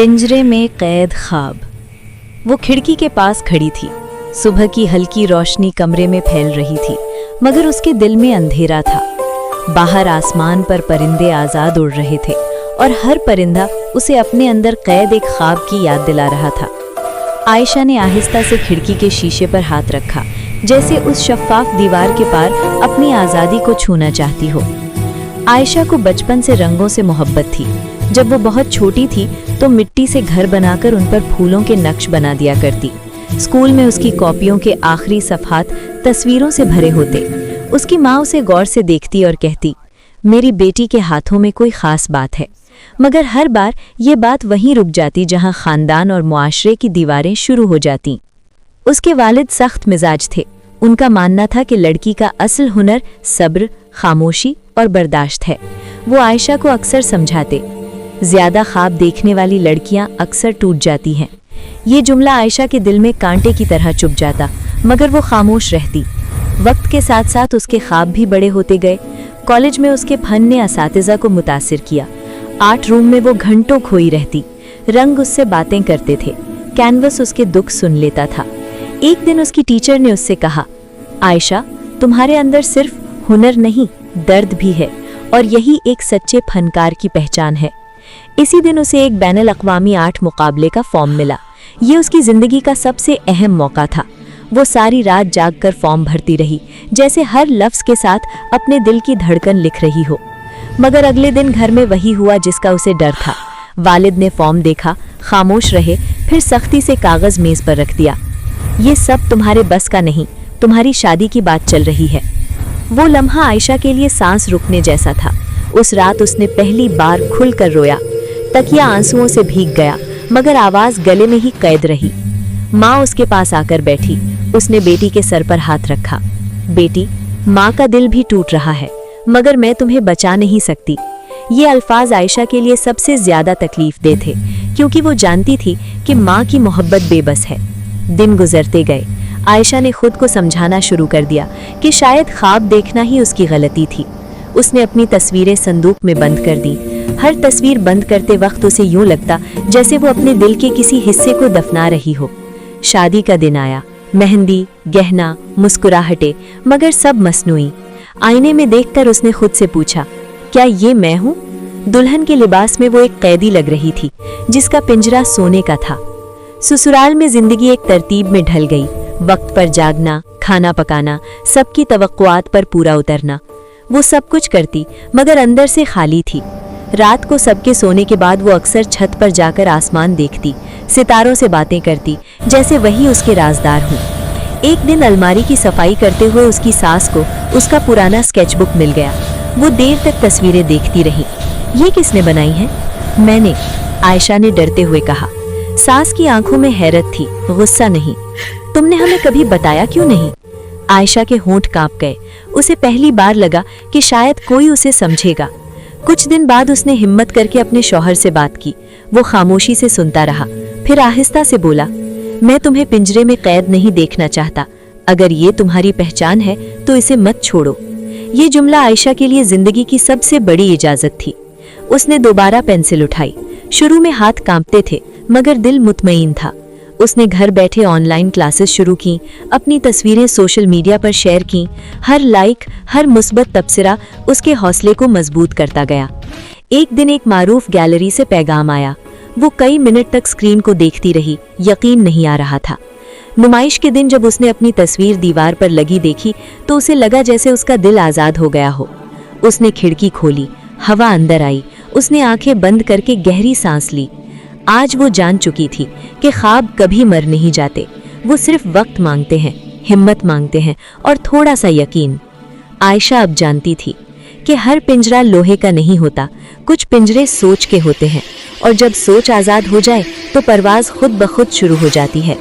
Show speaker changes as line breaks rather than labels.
पिंजरे में कैद ख्वाब। वो खिड़की के पास खड़ी थी। सुबह की हल्की रोशनी कमरे में फैल रही थी, मगर उसके दिल में अंधेरा था। बाहर आसमान पर परिंदे आज़ाद उड़ रहे थे और हर परिंदा उसे अपने अंदर कैद एक ख्वाब की याद दिला रहा था। आयशा ने आहिस्ता से खिड़की के शीशे पर हाथ रखा, जैसे उस शफ़ाफ दीवार के पार अपनी आज़ादी को छूना चाहती हो। आयशा को बचपन से रंगों से मोहब्बत थी। जब वो बहुत छोटी थी तो मिट्टी से घर बनाकर उन पर फूलों के नक्श बना दिया करती। स्कूल में उसकी कॉपियों के आखिरी सफ़हात तस्वीरों से भरे होते। उसकी माँ उसे गौर से देखती और कहती, मेरी बेटी के हाथों में कोई ख़ास बात है। मगर हर बार ये बात वहीं रुक जाती जहाँ ख़ानदान और मुआशरे की दीवारें शुरू हो जातीं। उसके वालिद सख्त मिजाज थे। उनका मानना था कि लड़की का असल हुनर सब्र, खामोशी और बर्दाश्त है। वो आयशा को अक्सर समझाते, ज़्यादा ख्वाब देखने वाली लड़कियां अक्सर टूट जाती हैं। ये जुमला आयशा के दिल में कांटे की तरह चुभ जाता, मगर वो खामोश रहती। वक्त के साथ साथ उसके ख्वाब भी बड़े होते गए। कॉलेज में उसके फन ने असातिज़ा को मुतासिर किया। आर्ट रूम में वो घंटों खोई रहती। रंग उससे बातें करते थे, कैनवस उसके दुख सुन लेता था। एक दिन उसकी टीचर ने उससे कहा, आयशा, तुम्हारे अंदर सिर्फ हुनर नहीं, दर्द भी है, और यही एक सच्चे फनकार की पहचान है। इसी दिन उसे एक बैनुल अक़वामी आर्ट मुकाबले का फॉर्म मिला। ये उसकी ज़िंदगी का सबसे अहम मौका था। वो सारी रात जागकर फॉर्म भरती रही, जैसे हर लफ्ज़ के साथ अपने दिल की धड़कन लिख रही हो। मगर अगले दिन घर में वही हुआ जिसका उसे डर था। वालिद ने फॉर्म देखा, खामोश रहे, फिर सख्ती से कागज़ मेज़ पर रख दिया। ये सब तुम्हारे बस का नहीं, तुम्हारी शादी की बात चल रही है। वो लम्हा आयशा के लिए सांस रुकने जैसा था। उस रात उसने पहली बार खुलकर रोया। तकिया आंसुओं से भीग गया, मगर आवाज़ गले में ही कैद रही। माँ उसके पास आकर बैठी। उसने बेटी के सर पर हाथ रखा। बेटी, माँ का दिल भी टूट रहा है, मगर मैं तुम्हें बचा नहीं सकती। ये अल्फाज आयशा के लिए सबसे ज़्यादा तकलीफ दे थे, क्योंकि वो जानती थी कि माँ की मोहब्बत बेबस है। दिन गुजरते गए। आयशा ने खुद को समझाना शुरू कर दिया कि शायद ख्वाब देखना ही उसकी गलती थी। उसने अपनी तस्वीरें संदूक में बंद कर दी। हर तस्वीर बंद करते वक्त उसे यूं लगता जैसे वो अपने दिल के किसी हिस्से को दफना रही हो। शादी का दिन आया। मेहंदी, गहना, मुस्कुराहटें, मगर सब मसनूई। आईने में देखकर उसने खुद से पूछा, क्या ये मैं हूँ? दुल्हन के लिबास में वो एक कैदी लग रही थी, जिसका पिंजरा सोने का था। ससुराल में जिंदगी एक तरतीब में ढल गई। वक्त पर जागना, खाना पकाना, सबकी तवक्कुआत पर पूरा उतरना। वो सब कुछ करती, मगर अंदर से खाली थी। रात को सबके सोने के बाद वो अक्सर छत पर जाकर आसमान देखती, सितारों से बातें करती, जैसे वही उसके राजदार हों। एक दिन अलमारी की सफाई करते हुए उसकी सास को उसका पुराना स्केचबुक मिल गया। वो देर तक तस्वीरें देखती रही। ये किसने बनाई है? मैंने, आयशा ने डरते हुए कहा। सास की आंखों में हैरत थी, गुस्सा नहीं। तुमने हमें कभी बताया क्यों नहीं? आयशा के होंठ कांप गए। उसे पहली बार लगा कि शायद कोई उसे समझेगा। कुछ दिन बाद उसने हिम्मत करके अपने शौहर से बात की। वो खामोशी से सुनता रहा, फिर आहिस्ता से बोला, मैं तुम्हें पिंजरे में कैद नहीं देखना चाहता। अगर ये तुम्हारी पहचान है तो इसे मत छोड़ो। ये जुमला आयशा के लिए जिंदगी की सबसे बड़ी इजाजत थी। उसने दोबारा पेंसिल उठाई। शुरू में हाथ कांपते थे, मगर दिल मुतमईन था। उसने घर बैठे ऑनलाइन क्लासेस शुरू की, अपनी तस्वीरें सोशल मीडिया पर शेयर की। हर लाइक, हर मुस्बत तबसरा उसके हौसले को मजबूत करता गया। एक दिन एक मारूफ गैलरी से पैगाम आया। वो कई मिनट तक स्क्रीन को देखती रही, यकीन नहीं आ रहा था। नुमाइश के दिन जब उसने अपनी तस्वीर दीवार पर लगी देखी तो उसे लगा जैसे उसका दिल आज़ाद हो गया हो। उसने खिड़की खोली, हवा अंदर आई। उसने आंखें बंद करके गहरी सांस ली। आज वो जान चुकी थी कि ख्वाब कभी मर नहीं जाते। वो सिर्फ वक्त मांगते हैं, हिम्मत मांगते हैं और थोड़ा सा यकीन। आयशा अब जानती थी कि हर पिंजरा लोहे का नहीं होता, कुछ पिंजरे सोच के होते हैं, और जब सोच आज़ाद हो जाए तो परवाज़ खुद ब खुद शुरू हो जाती है।